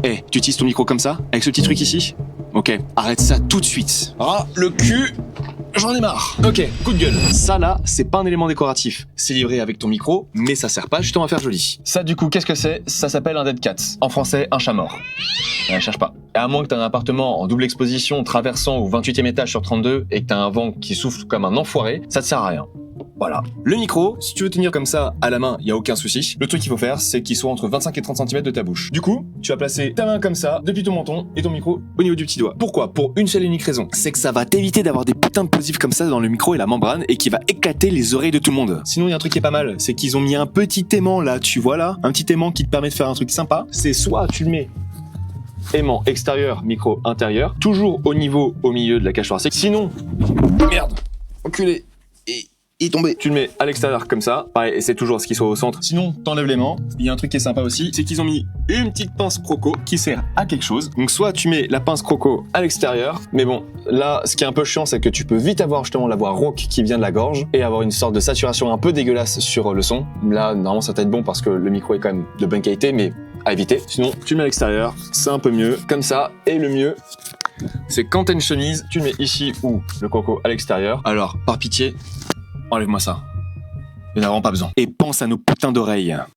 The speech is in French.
Eh, tu utilises ton micro comme ça, avec ce petit truc ici? Ok, arrête ça tout de suite. Ah, le cul, j'en ai marre. Ok, coup de gueule. Ça là, c'est pas un élément décoratif. C'est livré avec ton micro, mais ça sert pas justement à faire joli. Ça du coup, qu'est-ce que c'est? Ça s'appelle un dead cat. En français, un chat mort. Cherche pas. Et à moins que t'aies un appartement en double exposition traversant au 28e étage sur 32 et que t'as un vent qui souffle comme un enfoiré, ça te sert à rien. Voilà. Le micro, si tu veux tenir comme ça à la main, y a aucun souci. Le truc qu'il faut faire, c'est qu'il soit entre 25 et 30 cm de ta bouche. Du coup, tu vas placer ta main comme ça, depuis ton menton, et ton micro au niveau du petit doigt. Pourquoi? Pour une seule et unique raison. C'est que ça va t'éviter d'avoir des putains de plosifs comme ça dans le micro et la membrane, et qui va éclater les oreilles de tout le monde. Sinon, y a un truc qui est pas mal, c'est qu'ils ont mis un petit aimant là, tu vois là? Un petit aimant qui te permet de faire un truc sympa. C'est soit tu le mets aimant extérieur, micro intérieur, toujours au milieu de la cage thoracique. Sinon, merde, enculé, il est tombé. Tu le mets à l'extérieur comme ça, pareil, et c'est toujours ce qui soit au centre. Sinon, t'enlèves l'aimant. Il y a un truc qui est sympa aussi, c'est qu'ils ont mis une petite pince croco qui sert à quelque chose. Donc soit tu mets la pince croco à l'extérieur, mais bon, là, ce qui est un peu chiant, c'est que tu peux vite avoir justement la voix rauque qui vient de la gorge et avoir une sorte de saturation un peu dégueulasse sur le son. Là, normalement, ça va être bon parce que le micro est quand même de bonne qualité, mais à éviter. Sinon, tu le mets à l'extérieur, c'est un peu mieux, comme ça, et le mieux, c'est quand t'as une chemise, tu le mets ici ou le croco à l'extérieur. Alors, par pitié, enlève-moi ça. Il n'y en a vraiment pas besoin. Et pense à nos putains d'oreilles.